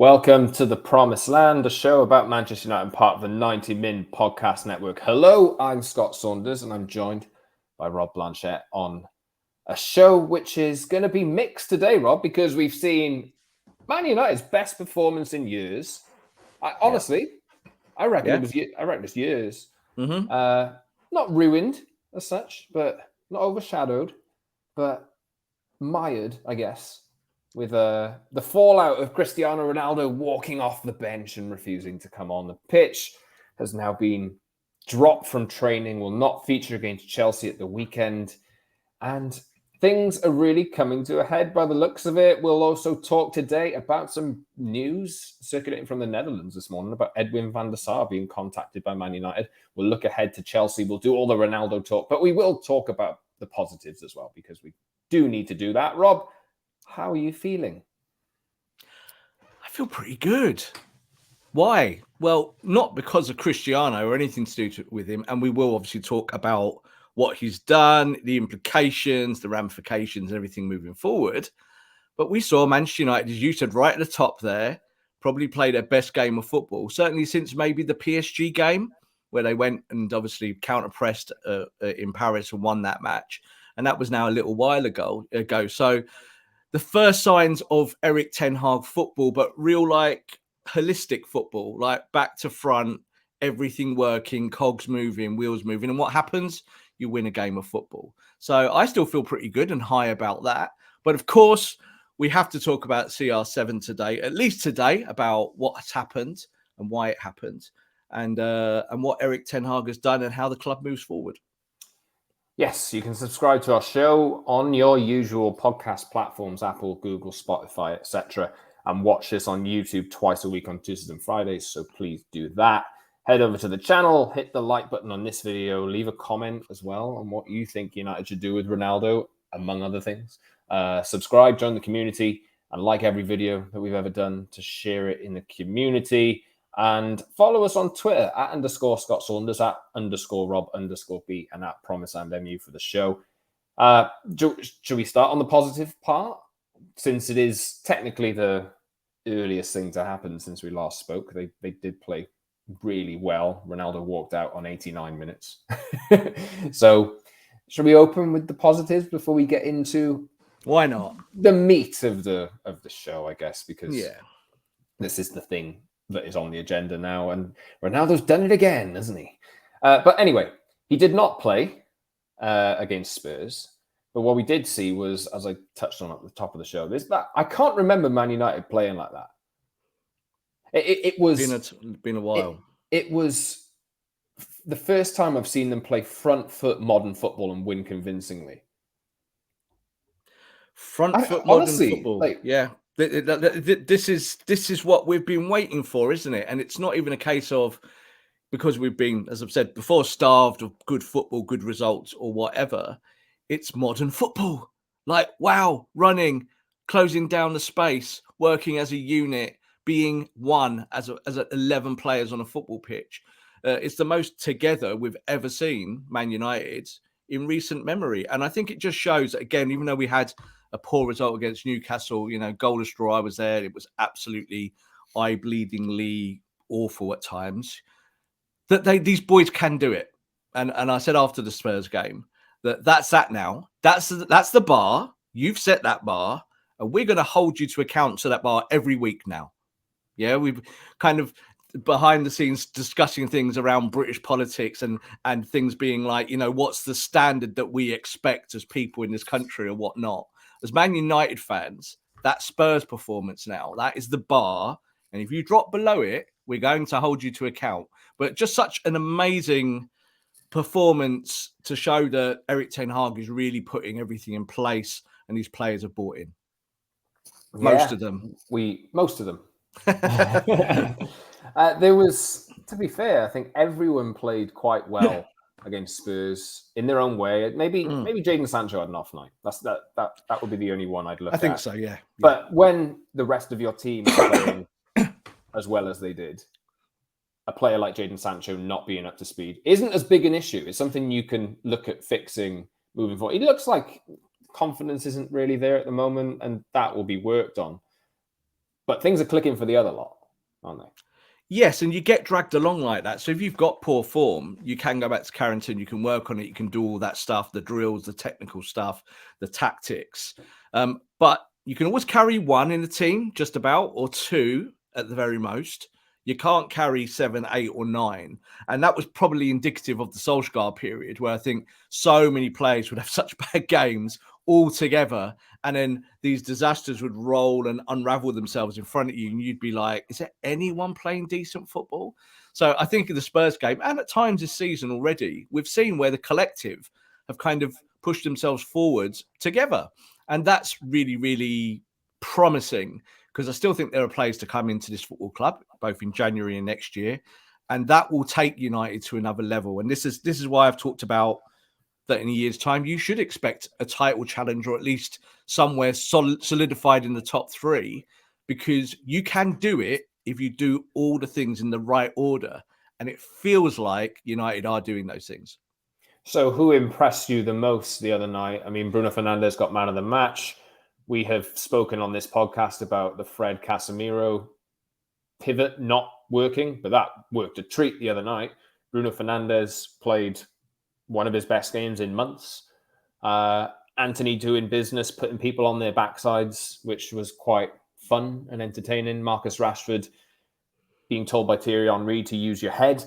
Welcome to the Promised Land, a show about Manchester United and part of the 90 Min Podcast Network. Hello, I'm Scott Saunders and I'm joined by Rob Blanchette on a show which is going to be mixed today, Rob, because we've seen Man United's best performance in years. I reckon it was years. Not ruined as such, but not overshadowed, but mired, I guess, with the fallout of Cristiano Ronaldo walking off the bench and refusing to come on the pitch. Has now been dropped from training, will not feature against Chelsea at the weekend. And things are really coming to a head by the looks of it. We'll also talk today about some news circulating from the Netherlands this morning about Edwin van der Sar being contacted by Man United. We'll look ahead to Chelsea. We'll do all the Ronaldo talk, but we will talk about the positives as well, because we do need to do that. Rob, how are you feeling? I feel pretty good. Why? Well, not because of Cristiano or anything to do with him. And we will obviously talk about what he's done, the implications, the ramifications, and everything moving forward. But we saw Manchester United, as you said, right at the top there, probably play their best game of football, certainly since maybe the PSG game, where they went and obviously counter-pressed in Paris and won that match. And that was now a little while ago. So the first signs of Erik ten Hag football, but real like holistic football, like back to front, everything working, cogs moving, wheels moving. And what happens? You win a game of football. So I still feel pretty good and high about that. But of course, we have to talk about CR7 today, at least today, about what has happened and why it happened, and what Erik ten Hag has done and how the club moves forward. Yes, you can subscribe to our show on your usual podcast platforms, Apple, Google, Spotify, etc., and watch this on YouTube twice a week on Tuesdays and Fridays, so please do that. Head over to the channel, hit the like button on this video, leave a comment as well on what you think United should do with Ronaldo, among other things. Subscribe, join the community, and like every video that we've ever done to share it in the community. And follow us on Twitter at _Scott Saunders, at _Rob_B, and at PromiseLandMU for the show. Should we start on the positive part? Since it is technically the earliest thing to happen since we last spoke. They did play really well. Ronaldo walked out on 89 minutes. So should we open with the positives before we get into why not the meat of the show, I guess, because this is the thing that is on the agenda now, and Ronaldo's done it again, hasn't he? But anyway, he did not play against Spurs. But what we did see was, as I touched on at the top of the show, I can't remember Man United playing like that. It was been a while. It was the first time I've seen them play front foot modern football and win convincingly. Front foot modern football, yeah. This is what we've been waiting for, isn't it? And it's not even a case of because we've been, as I've said before, starved of good football, good results, or whatever. It's modern football. Like, wow, running, closing down the space, working as a unit, being one as 11 players on a football pitch. It's the most together we've ever seen Man United in recent memory. And I think it just shows that, again, even though we had a poor result against Newcastle, goalless draw, I was there. It was absolutely eye-bleedingly awful at times. That these boys can do it. And I said after the Spurs game that's that now. That's the bar. You've set that bar, and we're going to hold you to account to that bar every week now. Yeah, we've kind of behind the scenes discussing things around British politics and things being like, what's the standard that we expect as people in this country or whatnot. As Man United fans, that Spurs performance now, that is the bar. And if you drop below it, we're going to hold you to account. But just such an amazing performance to show that Erik ten Hag is really putting everything in place and these players are bought in. Most of them. There was, to be fair, I think everyone played quite well against Spurs in their own way. Maybe Jadon Sancho had an off night. That would be the only one I'd look at. I think so, yeah. But when the rest of your team is playing as well as they did, a player like Jadon Sancho not being up to speed isn't as big an issue. It's something you can look at fixing moving forward. It looks like confidence isn't really there at the moment, and that will be worked on. But things are clicking for the other lot, aren't they? Yes, and you get dragged along like that. So if you've got poor form, you can go back to Carrington, you can work on it, you can do all that stuff, the drills, the technical stuff, the tactics. But you can always carry one in the team, just about, or two at the very most. You can't carry 7, 8, or 9. And that was probably indicative of the Solskjaer period, where I think so many players would have such bad games all together, and then these disasters would roll and unravel themselves in front of you, and you'd be like, is there anyone playing decent football? So I think in the Spurs game, and at times this season already, we've seen where the collective have kind of pushed themselves forwards together. And that's really, really promising, because I still think there are players to come into this football club, both in January and next year, and that will take United to another level. And this is why I've talked about that in a year's time, you should expect a title challenge, or at least somewhere solidified in the top 3, because you can do it if you do all the things in the right order. And it feels like United are doing those things. So who impressed you the most the other night? I mean, Bruno Fernandes got man of the match. We have spoken on this podcast about the Fred Casemiro pivot not working, but that worked a treat the other night. Bruno Fernandes played one of his best games in months. Anthony doing business, putting people on their backsides, which was quite fun and entertaining. Marcus Rashford being told by Thierry Henry to use your head.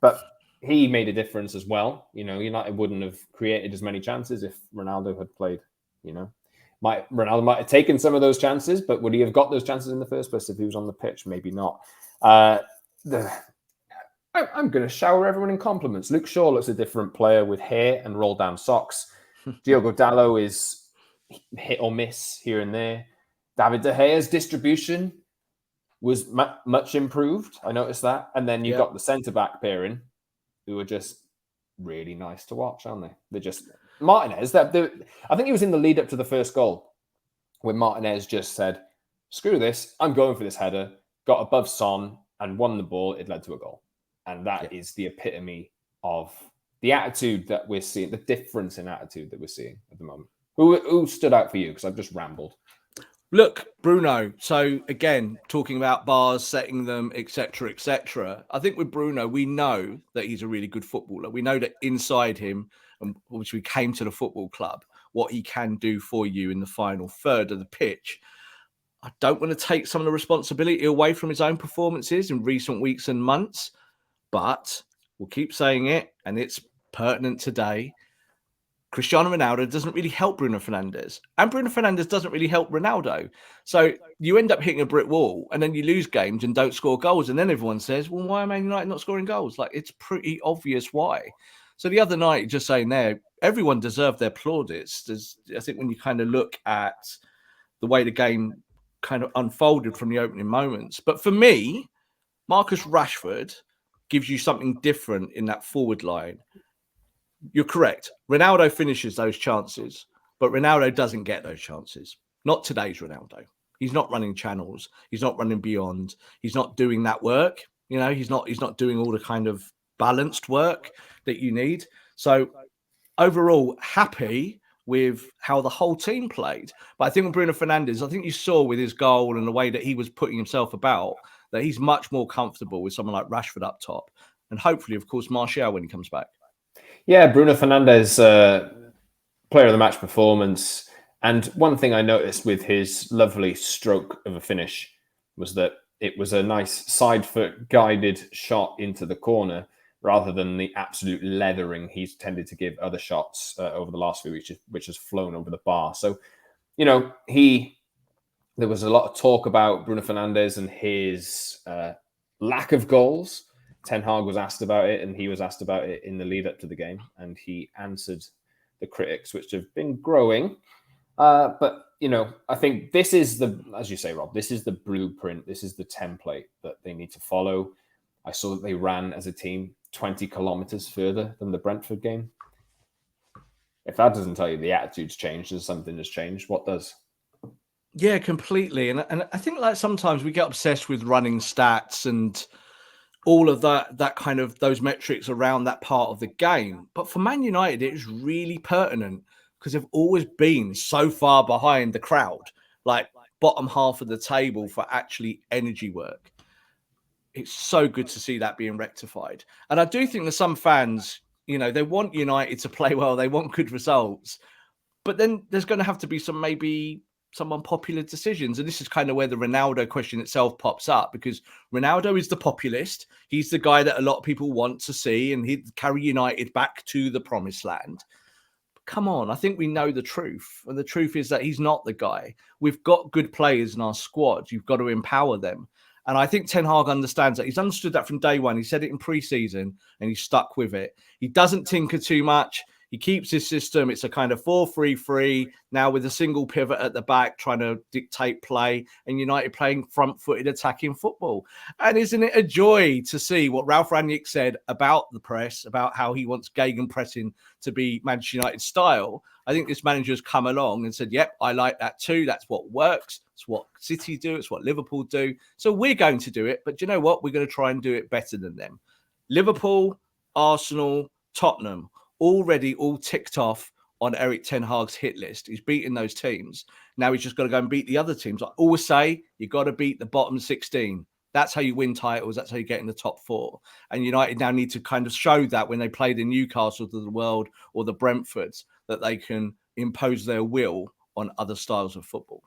But he made a difference as well. United wouldn't have created as many chances if Ronaldo had played. Ronaldo might have taken some of those chances, but would he have got those chances in the first place if he was on the pitch? Maybe not. I'm going to shower everyone in compliments. Luke Shaw looks a different player with hair and roll down socks. Diogo Dalot is hit or miss here and there. David De Gea's distribution was much improved. I noticed that. And then you got the centre-back pairing, who are just really nice to watch, aren't they? They're just... Martinez, I think he was in the lead up to the first goal, when Martinez just said, screw this, I'm going for this header, got above Son and won the ball. It led to a goal. And that is the epitome of the attitude that we're seeing, the difference in attitude that we're seeing at the moment. Who stood out for you? Because I've just rambled. Look, Bruno. So again, talking about bars, setting them, etc., etc. I think with Bruno, we know that he's a really good footballer. We know that inside him, and which we came to the football club, what he can do for you in the final third of the pitch. I don't want to take some of the responsibility away from his own performances in recent weeks and months, but we'll keep saying it, and it's pertinent today. Cristiano Ronaldo doesn't really help Bruno Fernandes, and Bruno Fernandes doesn't really help Ronaldo. So you end up hitting a brick wall, and then you lose games and don't score goals. And then everyone says, well, why am Man United not scoring goals? Like, it's pretty obvious why. So the other night, just saying there, everyone deserved their plaudits. I think when you kind of look at the way the game kind of unfolded from the opening moments. But for me, Marcus Rashford gives you something different in that forward line. You're correct. Ronaldo finishes those chances, but Ronaldo doesn't get those chances. Not today's Ronaldo. He's not running channels. He's not running beyond. He's not doing that work. He's not doing all the kind of balanced work that you need. So overall, happy with how the whole team played. But I think with Bruno Fernandes, I think you saw with his goal and the way that he was putting himself about, that he's much more comfortable with someone like Rashford up top. And hopefully, of course, Martial when he comes back. Yeah, Bruno Fernandes, player of the match performance. And one thing I noticed with his lovely stroke of a finish was that it was a nice side foot guided shot into the corner, rather than the absolute leathering he's tended to give other shots over the last few weeks, which has flown over the bar. So, there was a lot of talk about Bruno Fernandes and his lack of goals. Ten Hag was asked about it, and he was asked about it in the lead up to the game, and he answered the critics, which have been growing. But, I think this is as you say, Rob, this is the blueprint. This is the template that they need to follow. I saw that they ran as a team 20 kilometers further than the Brentford game. If that doesn't tell you the attitude's changed and something has changed, what does? Yeah, completely. And I think like sometimes we get obsessed with running stats and all of that kind of those metrics around that part of the game. But for Man United, it is really pertinent because they've always been so far behind the crowd. Like bottom half of the table for actually energy work. It's so good to see that being rectified. And I do think that some fans, they want United to play well, they want good results, but then there's going to have to be some unpopular decisions. And this is kind of where the Ronaldo question itself pops up, because Ronaldo is the populist. He's the guy that a lot of people want to see, and he'd carry United back to the promised land. But come on, I think we know the truth. And the truth is that he's not the guy. We've got good players in our squad. You've got to empower them. And I think Ten Hag understands that. He's understood that from day one. He said it in pre-season and he's stuck with it. He doesn't tinker too much. He keeps his system. It's a kind of 4-3-3 now, with a single pivot at the back trying to dictate play, and United playing front-footed attacking football. And isn't it a joy to see what Ralf Rangnick said about the press, about how he wants gegenpressing to be Manchester United style? I think this manager has come along and said, yep, I like that too. That's what works. It's what City do. It's what Liverpool do. So we're going to do it. But do you know what? We're going to try and do it better than them. Liverpool, Arsenal, Tottenham, already all ticked off on Erik Ten Hag's hit list. He's beaten those teams. Now he's just got to go and beat the other teams. I always say, you've got to beat the bottom 16. That's how you win titles. That's how you get in the top 4. And United now need to kind of show that when they play the Newcastles of the world or the Brentfords, that they can impose their will on other styles of football.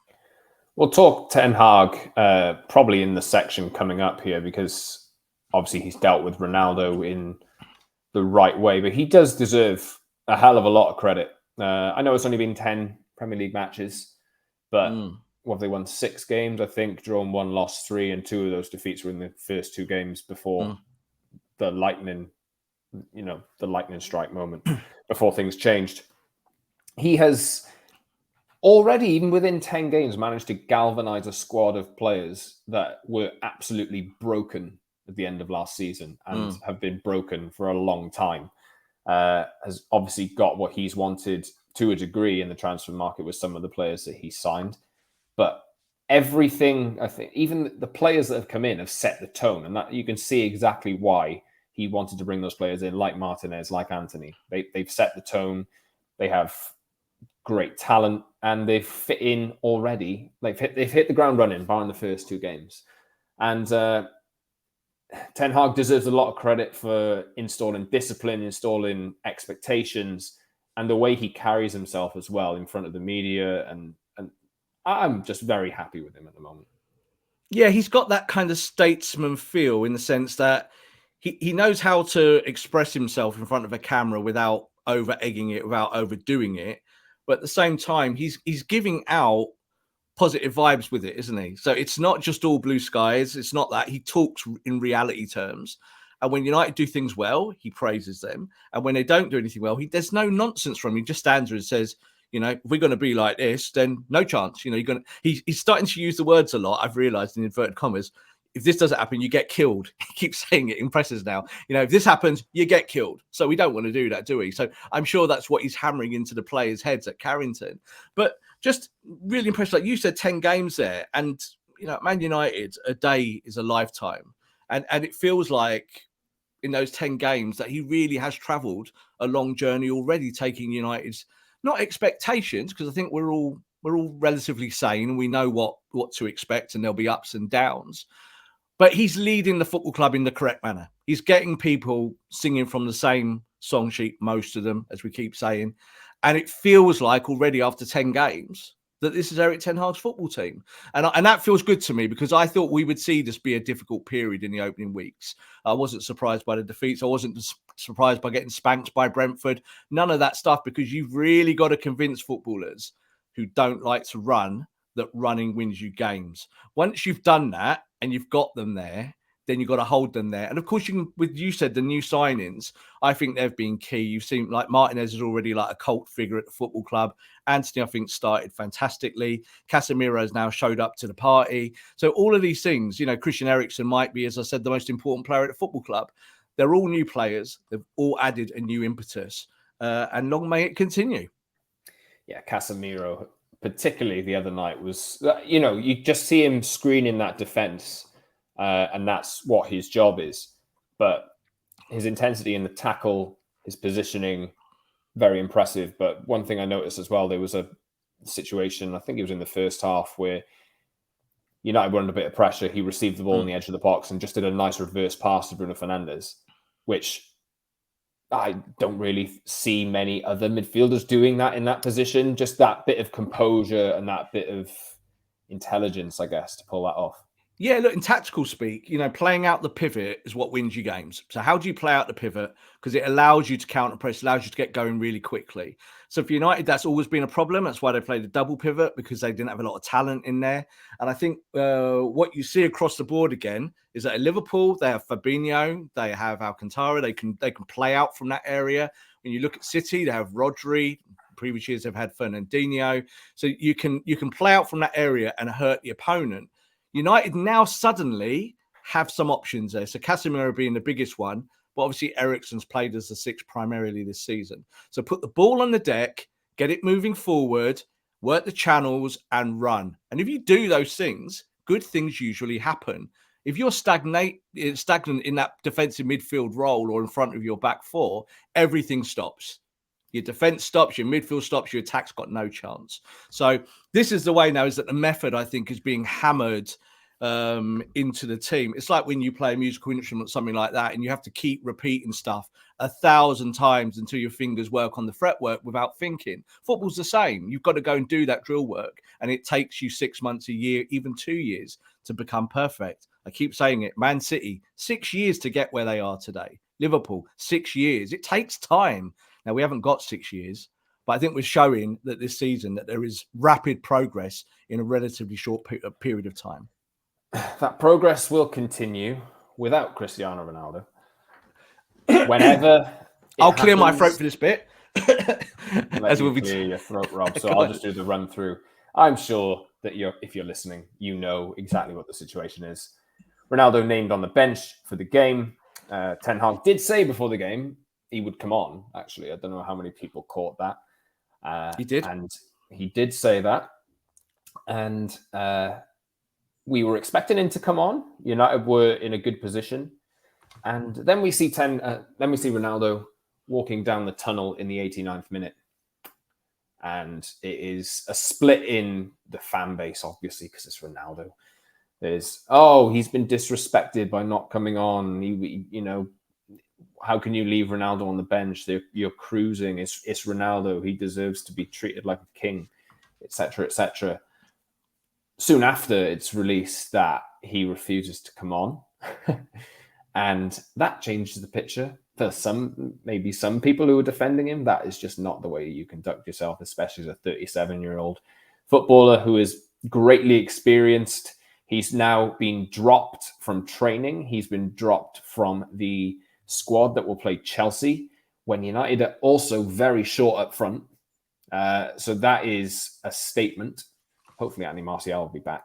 We'll talk Ten Hag probably in the section coming up here, because obviously he's dealt with Ronaldo in the right way, but he does deserve a hell of a lot of credit. I know it's only been 10 Premier League matches, but what have they won? 6 games, I think, drawn 1, lost 3, and 2 of those defeats were in the first 2 games before the lightning strike moment, before things changed. He has already, even within 10 games, managed to galvanize a squad of players that were absolutely broken at the end of last season and have been broken for a long time. Has obviously got what he's wanted to a degree in the transfer market with some of the players that he signed. But everything, I think, even the players that have come in have set the tone, and that you can see exactly why he wanted to bring those players in, like Martinez, like Anthony. They've set the tone. They have great talent, and they've fit in already. They've hit the ground running, barring the first 2 games. And Ten Hag deserves a lot of credit for installing discipline, installing expectations, and the way he carries himself as well in front of the media. And I'm just very happy with him at the moment. Yeah, he's got that kind of statesman feel, in the sense that he knows how to express himself in front of a camera without over-egging it, without overdoing it. But at the same time, he's giving out positive vibes with it, isn't he? So it's not just all blue skies. It's not that. He talks in reality terms. And when United do things well, he praises them. And when they don't do anything well, there's no nonsense from him. He just stands there and says, if we're going to be like this, then no chance. He's starting to use the words a lot. I've realized, in inverted commas, if this doesn't happen, you get killed. He keeps saying it in presses now. If this happens, you get killed. So we don't want to do that, do we? So I'm sure that's what he's hammering into the players' heads at Carrington. But just really impressed, like you said, 10 games there. And, Man United, a day is a lifetime. And it feels like in those 10 games that he really has travelled a long journey already, taking United's, not expectations, because I think we're all relatively sane and we know what to expect, and there'll be ups and downs. But he's leading the football club in the correct manner. He's getting people singing from the same song sheet, most of them, as we keep saying. And it feels like already after 10 games that this is Erik Ten Hag's football team. And that feels good to me, because I thought we would see this be a difficult period in the opening weeks. I wasn't surprised by the defeats. I wasn't surprised by getting spanked by Brentford. None of that stuff, because you've really got to convince footballers who don't like to run that running wins you games. Once you've done that and you've got them there, then you've got to hold them there. And of course, you said the new signings, I think they've been key. You've seen like Martinez is already like a cult figure at the football club. Anthony, I think, started fantastically. Casemiro has now showed up to the party. So all of these things, Christian Eriksen might be, as I said, the most important player at the football club. They're all new players. They've all added a new impetus. And long may it continue. Yeah, Casemiro, particularly the other night, was, you just see him screening that defense, and that's what his job is. But his intensity in the tackle, his positioning, very impressive. But one thing I noticed as well, there was a situation, I think it was in the first half, where United were under a bit of pressure. He received the ball on the edge of the box and just did a nice reverse pass to Bruno Fernandes, which I don't really see many other midfielders doing that in that position. Just that bit of composure and that bit of intelligence, I guess, to pull that off. Yeah, look, in tactical speak, playing out the pivot is what wins you games. So how do you play out the pivot? Because it allows you to counter press, allows you to get going really quickly. So for United, that's always been a problem. That's why they played a double pivot, because they didn't have a lot of talent in there. And I think what you see across the board again is that at Liverpool, they have Fabinho, they have Alcantara, they can play out from that area. When you look at City, they have Rodri. Previous years they've had Fernandinho. So you can play out from that area and hurt the opponent. United now suddenly have some options there. So Casemiro being the biggest one, but obviously Eriksen's played as the sixth primarily this season. So put the ball on the deck, get it moving forward, work the channels and run. And if you do those things, good things usually happen. If you're stagnant in that defensive midfield role or in front of your back four, everything stops. Your defense stops, your midfield stops, your attack's got no chance. So this is the way now, is that the method, I think, is being hammered into the team. It's like when you play a musical instrument, something like that, and you have to keep repeating stuff 1,000 times until your fingers work on the fretwork without thinking. Football's the same. You've got to go and do that drill work, and it takes you 6 months, a year, even 2 years to become perfect. I keep saying it. Man City, 6 years to get where they are today. Liverpool, 6 years. It takes time. Now, we haven't got 6 years, but I think we're showing that this season that there is rapid progress in a relatively short period of time. That progress will continue without Cristiano Ronaldo. Whenever I'll clear my throat for this bit. As we'll clear your throat, Rob. So I'll just do the run through. I'm sure that if you're listening, you know exactly what the situation is. Ronaldo named on the bench for the game. Ten Hag did say before the game he would come on, actually. I don't know how many people caught that. He did. And he did say that. And we were expecting him to come on. United were in a good position. And then we see Ronaldo walking down the tunnel in the 89th minute. And it is a split in the fan base, obviously, because it's Ronaldo. There's, he's been disrespected by not coming on. How can you leave Ronaldo on the bench? You're cruising. It's Ronaldo. He deserves to be treated like a king, etc., etc. Soon after, it's released that he refuses to come on. And that changes the picture. For maybe some people who are defending him, that is just not the way you conduct yourself, especially as a 37-year-old footballer who is greatly experienced. He's now been dropped from training. He's been dropped from the squad that will play Chelsea when United are also very short up front. So that is a statement. Hopefully Anthony Martial will be back.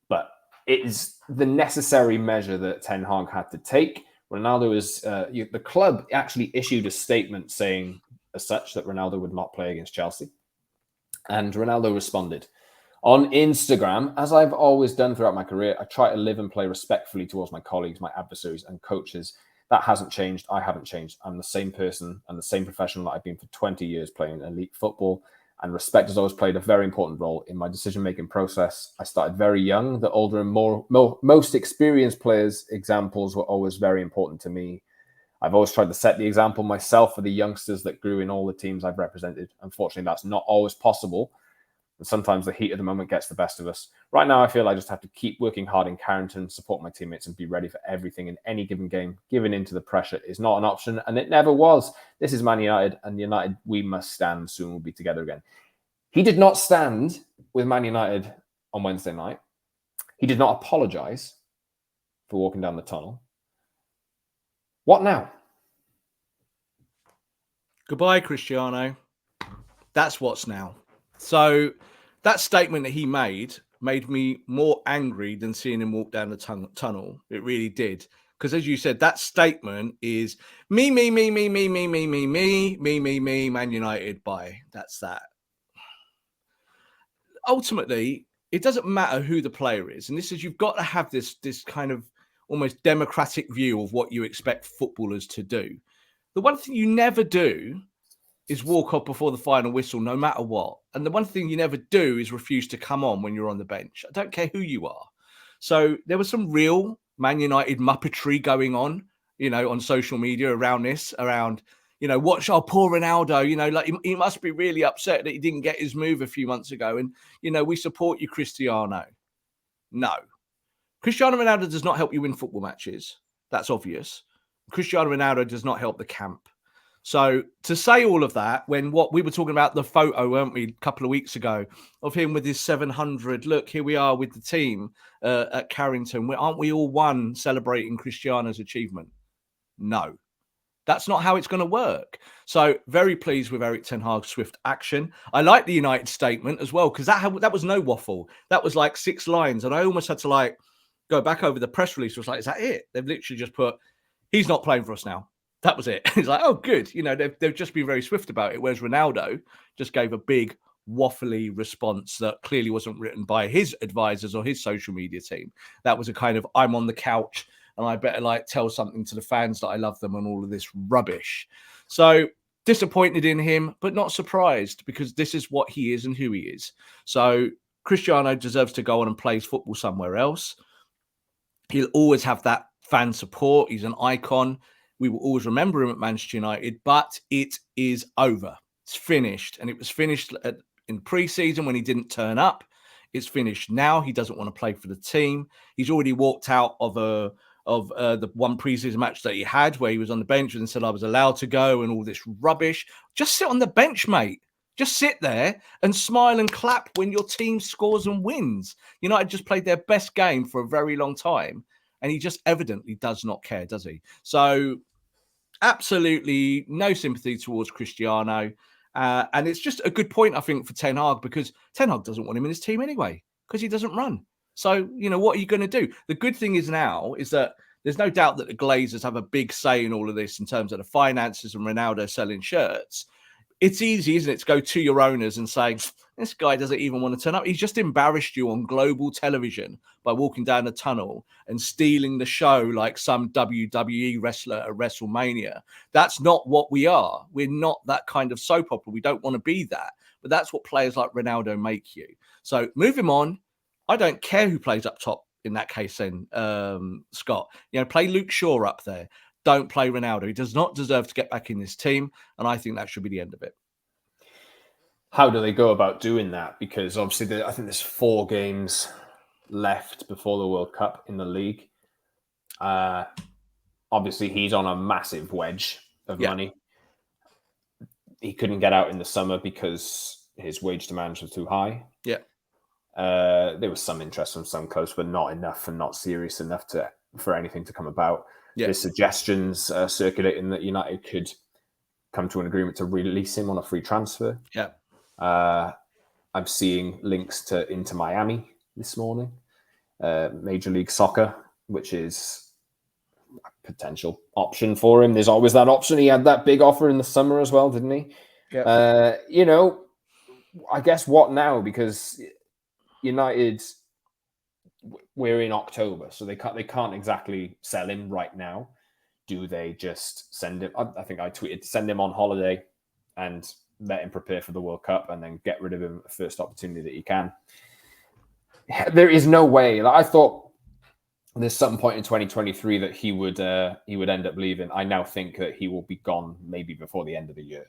But it is the necessary measure that Ten Hag had to take. Ronaldo is... the club actually issued a statement saying as such that Ronaldo would not play against Chelsea. And Ronaldo responded. On Instagram, as I've always done throughout my career, I try to live and play respectfully towards my colleagues, my adversaries and coaches. That hasn't changed. I haven't changed. I'm the same person and the same professional that I've been for 20 years playing elite football. And respect has always played a very important role in my decision-making process. I started very young. The older and most experienced players' examples were always very important to me. I've always tried to set the example myself for the youngsters that grew in all the teams I've represented. Unfortunately, that's not always possible. And sometimes the heat of the moment gets the best of us. Right now, I feel I just have to keep working hard in Carrington, support my teammates, and be ready for everything in any given game. Giving in to the pressure is not an option, and it never was. This is Man United, and United, we must stand. Soon we'll be together again. He did not stand with Man United on Wednesday night. He did not apologise for walking down the tunnel. What now? Goodbye, Cristiano. That's what's now. So that statement that he made me more angry than seeing him walk down the tunnel. It really did. Because as you said, that statement is me, Man United, bye. That's that. Ultimately, it doesn't matter who the player is. And this is, you've got to have this kind of almost democratic view of what you expect footballers to do. The one thing you never do is walk off before the final whistle, no matter what. And the one thing you never do is refuse to come on when you're on the bench. I don't care who you are. So there was some real Man United muppetry going on, on social media around, watch our poor Ronaldo, like he must be really upset that he didn't get his move a few months ago. And, we support you, Cristiano. No. Cristiano Ronaldo does not help you win football matches. That's obvious. Cristiano Ronaldo does not help the camp. So to say all of that, when what we were talking about the photo, weren't we, a couple of weeks ago, of him with his 700, look, here we are with the team at Carrington. Aren't we all one celebrating Cristiano's achievement? No, that's not how it's going to work. So very pleased with Erik ten Hag's swift action. I like the United statement as well, because that was no waffle. That was like 6 lines. And I almost had to go back over the press release. It was like, is that it? They've literally just put, he's not playing for us now. That was it. It's like, oh, good. They've just been very swift about it. Whereas Ronaldo just gave a big waffly response that clearly wasn't written by his advisors or his social media team. That was a kind of, I'm on the couch and I better tell something to the fans that I love them and all of this rubbish. So disappointed in him, but not surprised, because this is what he is and who he is. So Cristiano deserves to go on and play his football somewhere else. He'll always have that fan support. He's an icon. We will always remember him at Manchester United, but it is over. It's finished. And it was finished in pre-season when he didn't turn up. It's finished now. He doesn't want to play for the team. He's already walked out of the one pre-season match that he had where he was on the bench and said, I was allowed to go and all this rubbish. Just sit on the bench, mate. Just sit there and smile and clap when your team scores and wins. United just played their best game for a very long time. And he just evidently does not care, does he? So absolutely no sympathy towards Cristiano. And it's just a good point, I think, for Ten Hag, because Ten Hag doesn't want him in his team anyway, because he doesn't run. So, what are you going to do? The good thing is now is that there's no doubt that the Glazers have a big say in all of this in terms of the finances and Ronaldo selling shirts. It's easy, isn't it, to go to your owners and say, this guy doesn't even want to turn up. He's just embarrassed you on global television by walking down the tunnel and stealing the show like some WWE wrestler at WrestleMania. That's not what we are. We're not that kind of soap opera. We don't want to be that. But that's what players like Ronaldo make you. So move him on. I don't care who plays up top in that case then, Scott. Play Luke Shaw up there. Don't play Ronaldo. He does not deserve to get back in this team. And I think that should be the end of it. How do they go about doing that? Because obviously, I think there's 4 games left before the World Cup in the league. Obviously, he's on a massive wedge of money. He couldn't get out in the summer because his wage demands were too high. Yeah. There was some interest from some clubs, but not enough and not serious enough for anything to come about. Yeah. There's suggestions circulating that United could come to an agreement to release him on a free transfer. Yeah. I'm seeing links to Inter Miami this morning, Major League Soccer, which is a potential option for him. There's always that option. He had that big offer in the summer as well, didn't he? Yeah. I guess what now? Because United, we're in October, so they can't exactly sell him right now. Do they just send him? I think I tweeted, send him on holiday and let him prepare for the World Cup and then get rid of him at the first opportunity that you can. There is no way. I thought there's some point in 2023 that he would end up leaving. I now think that he will be gone maybe before the end of the year.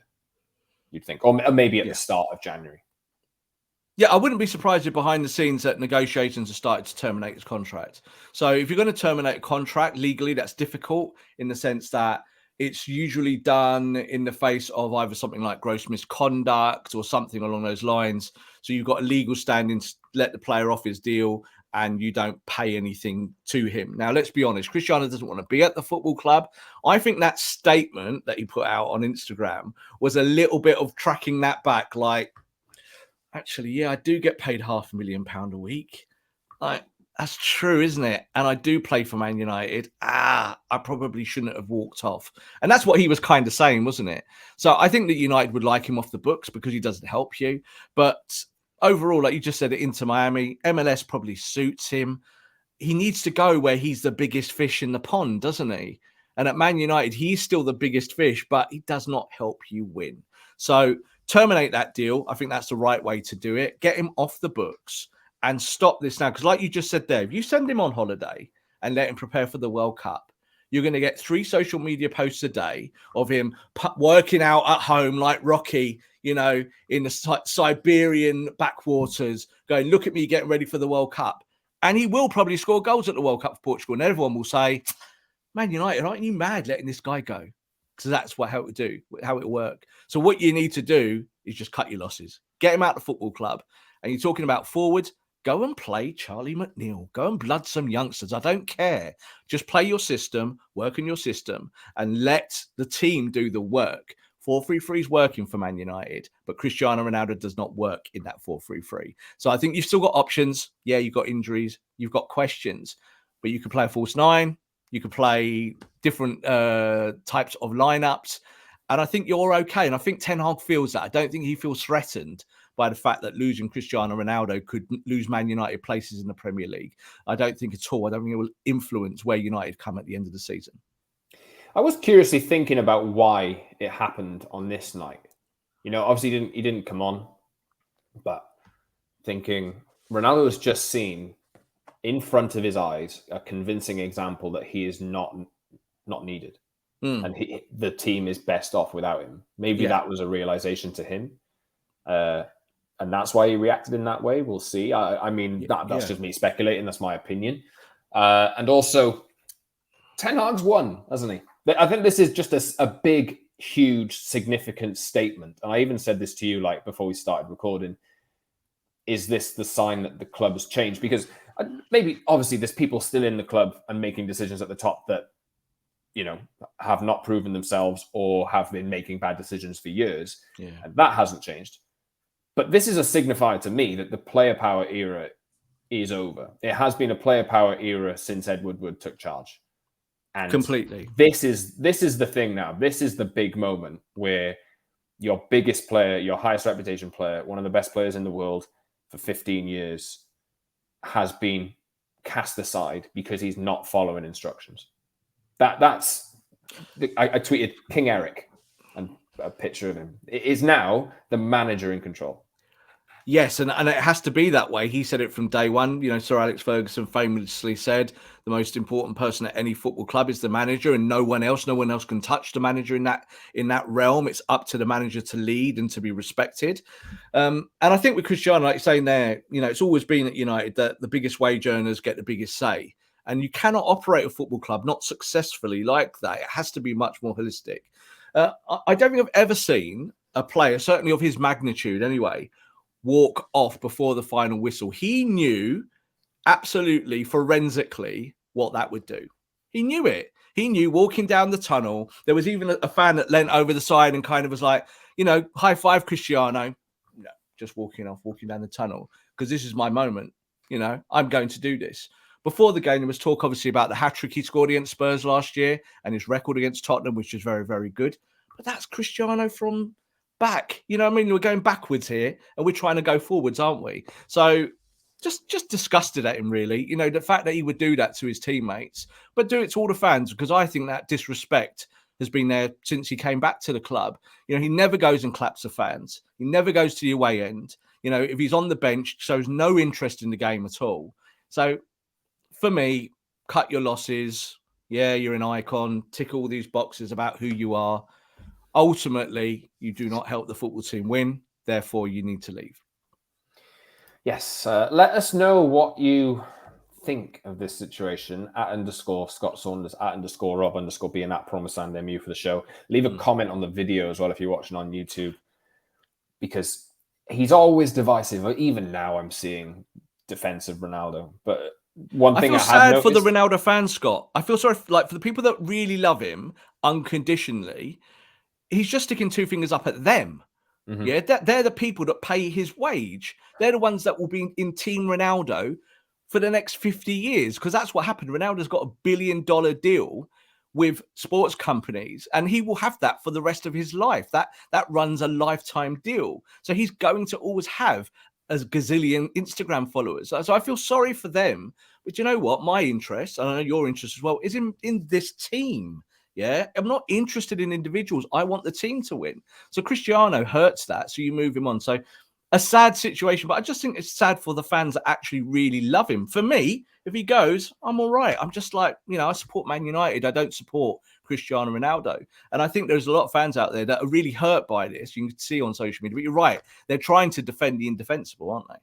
You'd think, or maybe at the start of January. Yeah, I wouldn't be surprised if behind the scenes that negotiations have started to terminate his contract. So if you're going to terminate a contract legally, that's difficult in the sense that it's usually done in the face of either something like gross misconduct or something along those lines. So you've got a legal standing to let the player off his deal and you don't pay anything to him. Now, let's be honest, Cristiano doesn't want to be at the football club. I think that statement that he put out on Instagram was a little bit of tracking that back, like, actually, yeah, I do get paid £500,000 a week. That's true, isn't it? And I do play for Man United. I probably shouldn't have walked off. And that's what he was kind of saying, wasn't it? So I think that United would like him off the books because he doesn't help you. But overall, like you just said, Inter Miami, MLS probably suits him. He needs to go where he's the biggest fish in the pond, doesn't he? And at Man United, he's still the biggest fish, but he does not help you win. So terminate that deal. I think that's the right way to do it. Get him off the books and stop this now. Because like you just said there, if you send him on holiday and let him prepare for the World Cup, you're going to get 3 social media posts a day of him working out at home like Rocky, you know, in the Siberian backwaters, going, look at me getting ready for the World Cup. And he will probably score goals at the World Cup for Portugal. And everyone will say, Man United, aren't you mad letting this guy go? Because that's how it work. So what you need to do is just cut your losses. Get him out of the football club. And you're talking about forwards. Go and play Charlie McNeil. Go and blood some youngsters. I don't care. Just play your system, work on your system, and let the team do the work. 4-3-3 is working for Man United, but Cristiano Ronaldo does not work in that 4-3-3. So I think you've still got options. Yeah, you've got injuries. You've got questions. But you can play a false 9. You can play different types of lineups. And I think you're okay. And I think Ten Hag feels that. I don't think he feels threatened by the fact that losing Cristiano Ronaldo could lose Man United places in the Premier League. I don't think at all. I don't think it will influence where United come at the end of the season. I was curiously thinking about why it happened on this night. You know, obviously he didn't come on, but thinking Ronaldo has just seen in front of his eyes a convincing example that he is not needed. And the team is best off without him. Maybe that was a realization to him. And that's why he reacted in that way. We'll see. I mean, that's just me speculating. That's my opinion. And also, Ten Hag's won, hasn't he? I think this is just a big, huge, significant statement. And I even said this to you like before we started recording. Is this the sign that the club has changed? Because maybe, obviously, there's people still in the club and making decisions at the top that, you know, have not proven themselves or have been making bad decisions for years. Yeah. And that hasn't changed. But this is a signifier to me that the player power era is over. It has been a player power era since Ed Woodward took charge. And completely. This is the thing now. This is the big moment where your biggest player, your highest reputation player, one of the best players in the world for 15 years has been cast aside because he's not following instructions. I tweeted King Eric and a picture of him. It is now the manager in control. Yes, and it has to be that way. He said it from day one. You know, Sir Alex Ferguson famously said the most important person at any football club is the manager and no one else. No one else can touch the manager in that realm. It's up to the manager to lead and to be respected. And I think with Cristiano, like you're saying there, you know, it's always been at United that the biggest wage earners get the biggest say. And you cannot operate a football club not successfully like that. It has to be much more holistic. I don't think I've ever seen a player, certainly of his magnitude anyway, walk off before the final whistle. He knew absolutely forensically what that would do. He knew it. He knew walking down the tunnel. There was even a fan that leant over the side and kind of was like, you know, high five Cristiano. No, just walking down the tunnel because this is my moment. You know, I'm going to do this. Before the game, there was talk, obviously, about the hat-trick he scored against Spurs last year and his record against Tottenham, which is very, very good. But that's Cristiano from back. You know what I mean? We're going backwards here and we're trying to go forwards, aren't we? So just disgusted at him, really. You know, the fact that he would do that to his teammates, but do it to all the fans, because I think that disrespect has been there since he came back to the club. You know, he never goes and claps the fans. He never goes to the away end. You know, if he's on the bench, shows no interest in the game at all. So for me, cut your losses. Yeah, you're an icon. Tick all these boxes about who you are. Ultimately, you do not help the football team win. Therefore, you need to leave. Yes. Let us know what you think of this situation at _Scott Saunders, at _Rob_B, and at Promise and MU for the show. Leave a comment on the video as well if you're watching on YouTube, because he's always divisive. Even now, I'm seeing defensive Ronaldo. But one thing I feel sad for the Ronaldo fans, Scott. I feel sorry for the people that really love him unconditionally. He's just sticking 2 fingers up at them. Mm-hmm. Yeah, they're the people that pay his wage. They're the ones that will be in Team Ronaldo for the next 50 years, because that's what happened. Ronaldo's got $1 billion deal with sports companies, and he will have that for the rest of his life. That runs a lifetime deal. So he's going to always have a gazillion Instagram followers. So I feel sorry for them. But you know what? My interest, and I know your interest as well, is in this team. Yeah, I'm not interested in individuals. I want the team to win. So Cristiano hurts that. So you move him on. So a sad situation, but I just think it's sad for the fans that actually really love him. For me, if he goes, I'm all right. I'm just like, I support Man United. I don't support Cristiano Ronaldo. And I think there's a lot of fans out there that are really hurt by this. You can see on social media, but you're right. They're trying to defend the indefensible, aren't they?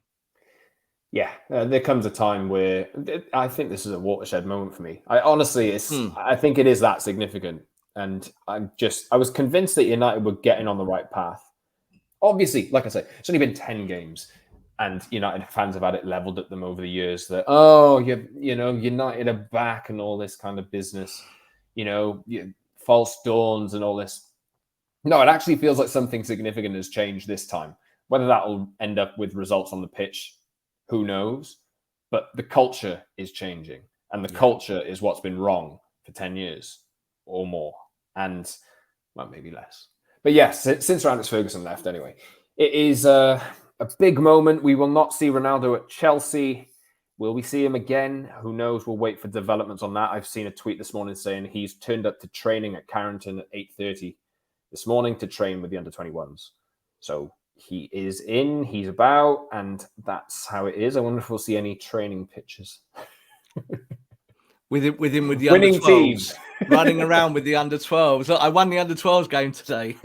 Yeah, there comes a time where I think this is a watershed moment for me. I think it is that significant. And I was convinced that United were getting on the right path. Obviously, like I say, it's only been 10 games, and United fans have had it leveled at them over the years that, United are back and all this kind of business, false dawns and all this. No, it actually feels like something significant has changed this time. Whether that will end up with results on the pitch, who knows? But the culture is changing, and the culture is what's been wrong for 10 years or more, and well, maybe less. But yes, since Sir Alex Ferguson left anyway, it is a big moment. We will not see Ronaldo at Chelsea. Will we see him again? Who knows? We'll wait for developments on that. I've seen a tweet this morning saying he's turned up to training at Carrington at 8:30 this morning to train with the under-21s. So he is in, he's about, and that's how it is. I wonder if we'll see any training pictures. With the winning under-12s, running around with the under-12s. I won the under-12s game today.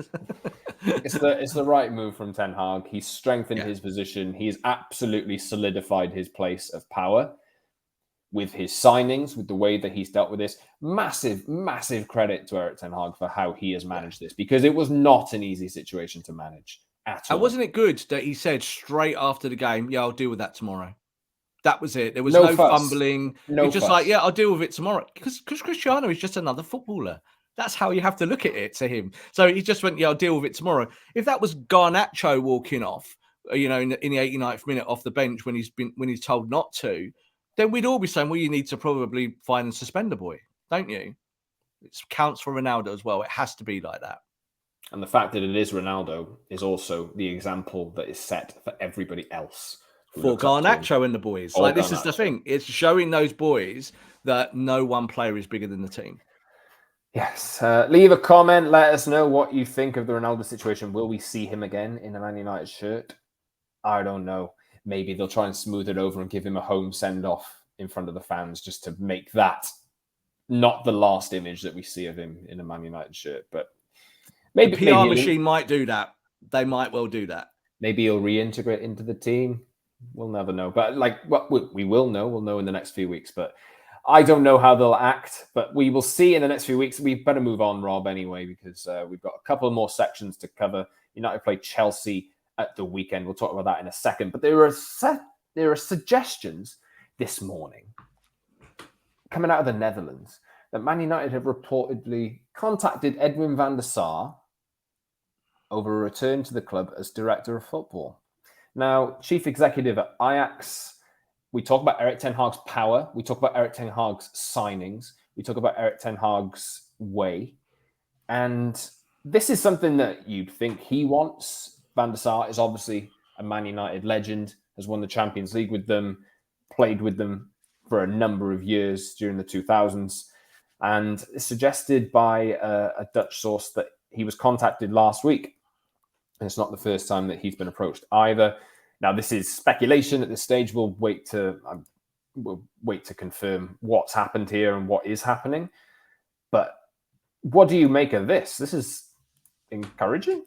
It's the right move from Ten Hag. He's strengthened his position. He's absolutely solidified his place of power with his signings, with the way that he's dealt with this. Massive, massive credit to Erik Ten Hag for how he has managed this, because it was not an easy situation to manage at all. And wasn't it good that he said straight after the game, I'll deal with that tomorrow? That was it. There was no fumbling. He's just like, I'll deal with it tomorrow. Because Cristiano is just another footballer. That's how you have to look at it to him. So he just went, I'll deal with it tomorrow. If that was Garnacho walking off, in the 89th minute off the bench when he's told not to, then we'd all be saying, well, you need to probably fine and suspend the boy, don't you? It counts for Ronaldo as well. It has to be like that. And the fact that it is Ronaldo is also the example that is set for everybody else. For Garnacho and the boys. This is the thing. It's showing those boys that no one player is bigger than the team. Yes. Leave a comment. Let us know what you think of the Ronaldo situation. Will we see him again in a Man United shirt? I don't know. Maybe they'll try and smooth it over and give him a home send-off in front of the fans just to make that not the last image that we see of him in a Man United shirt. But maybe the PR machine might do that. They might well do that. Maybe he'll reintegrate into the team. We'll never know. But we will know. We'll know in the next few weeks. But I don't know how they'll act. But we will see in the next few weeks. We better move on, Rob, anyway, because we've got a couple more sections to cover. United play Chelsea at the weekend. We'll talk about that in a second. But there are suggestions this morning coming out of the Netherlands that Man United have reportedly contacted Edwin van der Sar over a return to the club as director of football. Now, chief executive at Ajax, we talk about Erik Ten Hag's power. We talk about Erik Ten Hag's signings. We talk about Erik Ten Hag's way. And this is something that you'd think he wants. Van der Sar is obviously a Man United legend, has won the Champions League with them, played with them for a number of years during the 2000s. And it's suggested by a Dutch source that he was contacted last week. And it's not the first time that he's been approached either. Now, this is speculation at this stage. We'll wait to confirm what's happened here and what is happening. But what do you make of this? This is encouraging.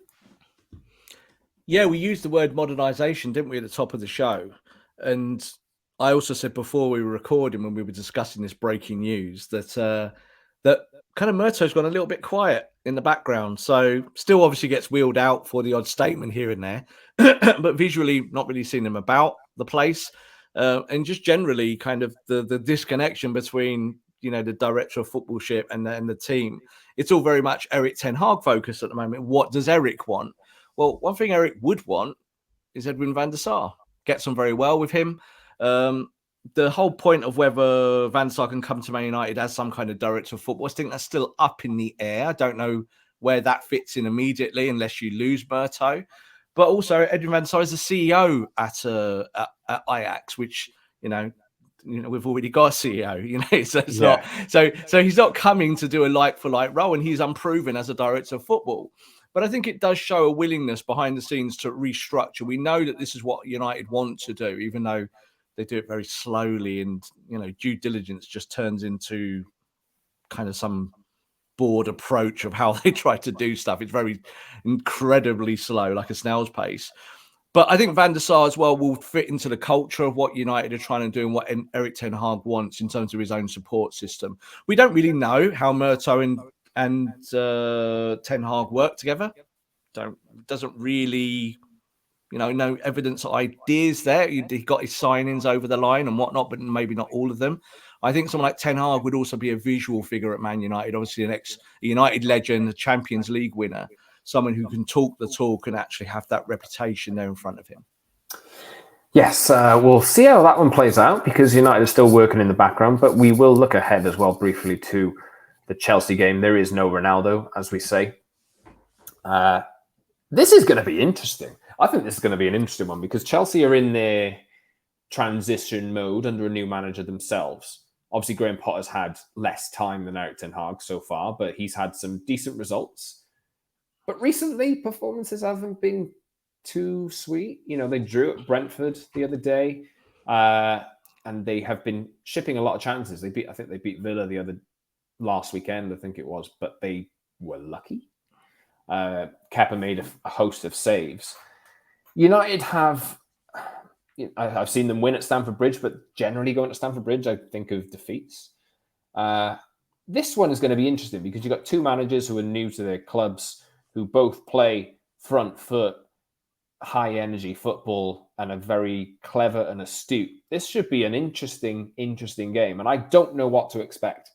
Yeah, we used the word modernisation, didn't we, at the top of the show? And I also said before we were recording, when we were discussing this breaking news, that kind of Murto's gone a little bit quiet in the background. So still obviously gets wheeled out for the odd statement here and there, but visually not really seeing him about the place. And just generally kind of the disconnection between, the director of footballship and the team. It's all very much Erik Ten Hag focused at the moment. What does Erik want? Well, one thing Erik would want is Edwin van der Sar. Gets on very well with him. The whole point of whether Van der Sar can come to Man United as some kind of director of football, I think that's still up in the air. I don't know where that fits in immediately unless you lose Murto. But also, Edwin van der Sar is the CEO at Ajax, which, we've already got a CEO, so it's not, so he's not coming to do a like-for-like role, and he's unproven as a director of football. But I think it does show a willingness behind the scenes to restructure. We know that this is what United want to do, even though they do it very slowly, and due diligence just turns into kind of some bored approach of how they try to do stuff. It's very incredibly slow, like a snail's pace. But I think Van der Sar as well will fit into the culture of what United are trying to do and what Erik ten Hag wants in terms of his own support system. We don't really know how Murto and Ten Hag work together. Doesn't really, no evidence or ideas there. He got his signings over the line and whatnot, but maybe not all of them. I think someone like Ten Hag would also be a visual figure at Man United. Obviously, an ex-United legend, a Champions League winner, someone who can talk the talk and actually have that reputation there in front of him. Yes, we'll see how that one plays out, because United is still working in the background, but we will look ahead as well briefly to the Chelsea game. There is no Ronaldo, as we say. This is going to be interesting. I think this is going to be an interesting one, because Chelsea are in their transition mode under a new manager themselves. Obviously, Graham Potter's had less time than Erik ten Hag so far, but he's had some decent results. But recently, performances haven't been too sweet. They drew at Brentford the other day, and they have been shipping a lot of chances. I think they beat Villa last weekend, I think it was, but they were lucky. Kepa made a host of saves. United have, I've seen them win at Stamford Bridge, but generally going to Stamford Bridge, I think of defeats. This one is going to be interesting, because you've got two managers who are new to their clubs, who both play front foot, high energy football, and are very clever and astute. This should be an interesting game, and I don't know what to expect.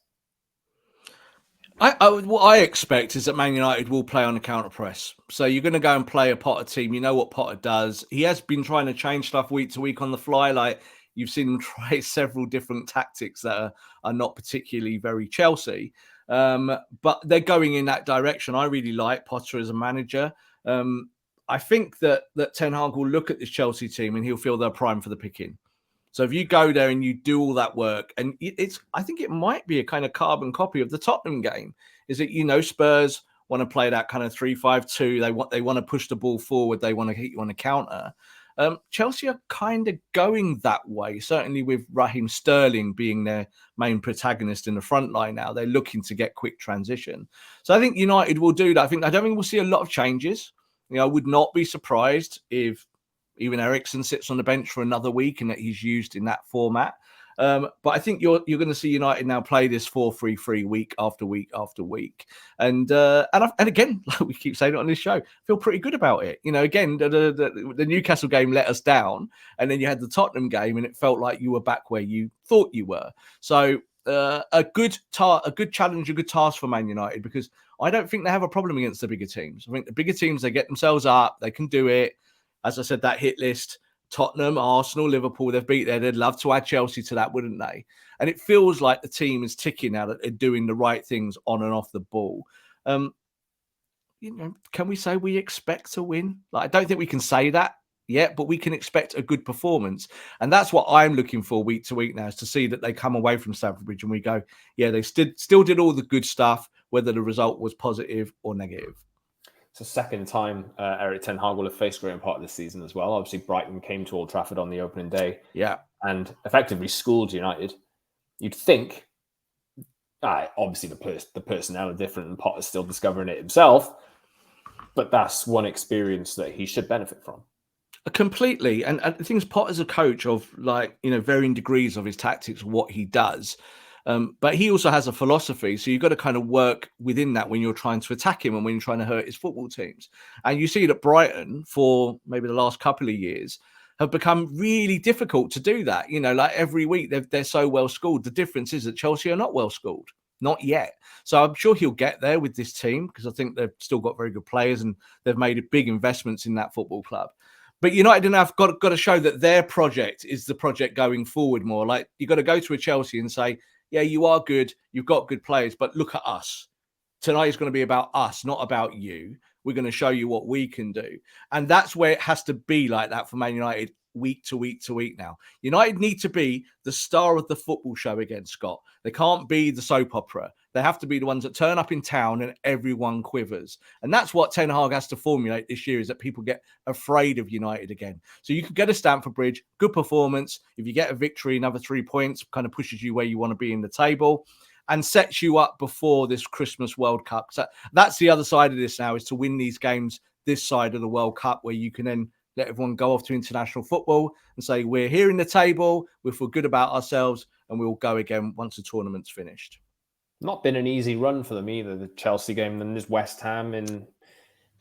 What I expect is that Man United will play on the counter press. So you're going to go and play a Potter team. You know what Potter does. He has been trying to change stuff week to week on the fly. Like, you've seen him try several different tactics that are not particularly very Chelsea. But they're going in that direction. I really like Potter as a manager. I think that Ten Hag will look at this Chelsea team and he'll feel they're prime for the picking. So if you go there and you do all that work, and I think it might be a kind of carbon copy of the Tottenham game, is that, Spurs want to play that kind of 3-5-2. They want to push the ball forward. They want to hit you on a counter. Chelsea are kind of going that way, certainly with Raheem Sterling being their main protagonist in the front line now. They're looking to get quick transition. So I think United will do that. I don't think we'll see a lot of changes. I would not be surprised if even Eriksen sits on the bench for another week and that he's used in that format. But I think you're going to see United now play this 4-3-3 week after week after week. And again, like we keep saying it on this show, feel pretty good about it. Again, the Newcastle game let us down, and then you had the Tottenham game and it felt like you were back where you thought you were. So a good challenge, a good task for Man United, because I don't think they have a problem against the bigger teams. I think the bigger teams, they get themselves up, they can do it. As I said, that hit list, Tottenham, Arsenal, Liverpool, they've beat there. They'd love to add Chelsea to that, wouldn't they? And it feels like the team is ticking now, that they're doing the right things on and off the ball. Can we say we expect to win? I don't think we can say that yet, but we can expect a good performance. And that's what I'm looking for week to week now, is to see that they come away from Stamford Bridge and we go, yeah, they still did all the good stuff, whether the result was positive or negative. It's the second time Erik ten Hag will have faced Graham Potter this season as well. Obviously, Brighton came to Old Trafford on the opening day, and effectively schooled United. You'd think, obviously the personnel are different, and Potter's still discovering it himself, but that's one experience that he should benefit from. Completely. And the thing is, Potter's a coach of varying degrees of his tactics, what he does. But he also has a philosophy. So you've got to kind of work within that when you're trying to attack him and when you're trying to hurt his football teams. And you see that Brighton, for maybe the last couple of years, have become really difficult to do that. Like every week, they're so well schooled. The difference is that Chelsea are not well schooled. Not yet. So I'm sure he'll get there with this team, because I think they've still got very good players and they've made big investments in that football club. But United have got to show that their project is the project going forward more. Like, you've got to go to a Chelsea and say, yeah, you are good. You've got good players, but look at us. Tonight is going to be about us, not about you. We're going to show you what we can do. And that's where it has to be like that for Man United week to week to week now. United need to be the star of the football show again, Scott. They can't be the soap opera. They have to be the ones that turn up in town and everyone quivers. And that's what Ten Hag has to formulate this year, is that people get afraid of United again. So you could get a Stamford Bridge, good performance. If you get a victory, another 3 points, kind of pushes you where you want to be in the table and sets you up before this Christmas World Cup. So that's the other side of this now, is to win these games this side of the World Cup, where you can then let everyone go off to international football and say, we're here in the table, we feel good about ourselves, and we'll go again once the tournament's finished. Not been an easy run for them either, the Chelsea game, and there's West Ham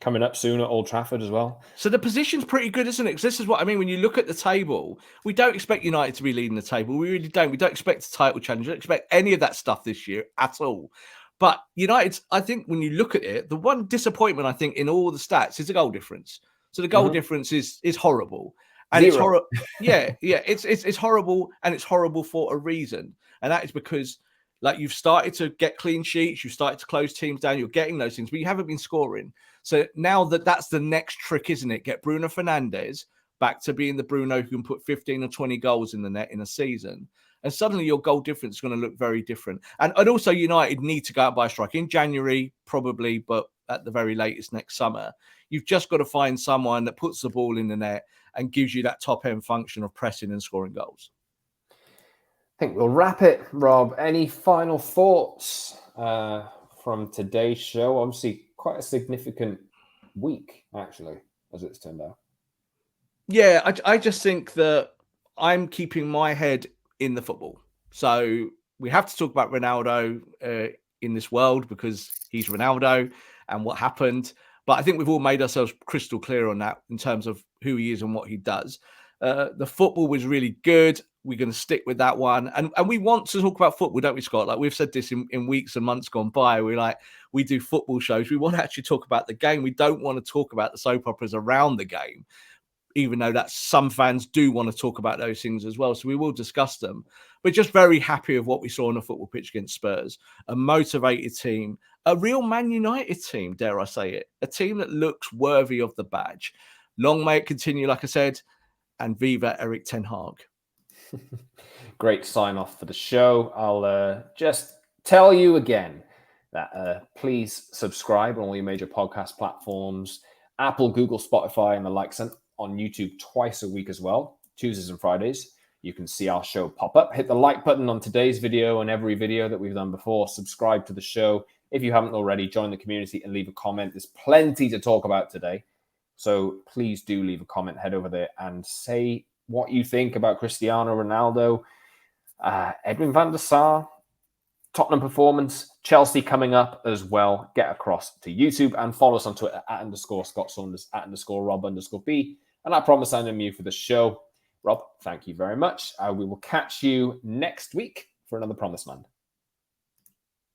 coming up soon at Old Trafford as well. So the position's pretty good, isn't it? Because this is what I mean. When you look at the table, we don't expect United to be leading the table. We really don't. We don't expect a title challenge. We don't expect any of that stuff this year at all. But United, I think when you look at it, the one disappointment, I think, in all the stats is the goal difference. So the goal difference is horrible. And 0. it's horrible. Yeah. It's horrible, and it's horrible for a reason. And that is because, like, you've started to get clean sheets, you've started to close teams down, you're getting those things, but you haven't been scoring. So now that's the next trick, isn't it? Get Bruno Fernandes back to being the Bruno who can put 15 or 20 goals in the net in a season. And suddenly your goal difference is going to look very different. And also United need to go out by a strike in January, probably, but at the very latest next summer. You've just got to find someone that puts the ball in the net and gives you that top-end function of pressing and scoring goals. I think we'll wrap it, Rob. Any final thoughts from today's show? Obviously, quite a significant week, actually, as it's turned out. Yeah, I just think that I'm keeping my head in the football. So we have to talk about Ronaldo in this world, because he's Ronaldo and what happened. But I think we've all made ourselves crystal clear on that in terms of who he is and what he does. The football was really good. We're going to stick with that one. And we want to talk about football, don't we, Scott? Like, we've said this in weeks and months gone by. We do football shows. We want to actually talk about the game. We don't want to talk about the soap operas around the game, even though that some fans do want to talk about those things as well. So we will discuss them. But just very happy of what we saw on the football pitch against Spurs. A motivated team, a real Man United team, dare I say it. A team that looks worthy of the badge. Long may it continue, like I said, and viva Erik ten Hag. Great sign off for the show. I'll just tell you again that please subscribe on all your major podcast platforms, Apple, Google, Spotify, and the likes, and on YouTube twice a week as well, Tuesdays and Fridays. You can see our show pop up. Hit the like button on today's video and every video that we've done before. Subscribe to the show. If you haven't already, join the community and leave a comment. There's plenty to talk about today. So please do leave a comment. Head over there and say what you think about Cristiano Ronaldo, Edwin van der Sar, Tottenham performance, Chelsea coming up as well. Get across to YouTube and follow us on Twitter @_Scott Saunders, @_Rob_B. And I promise I'm MU for the show. Rob, thank you very much. We will catch you next week for another Promised Land.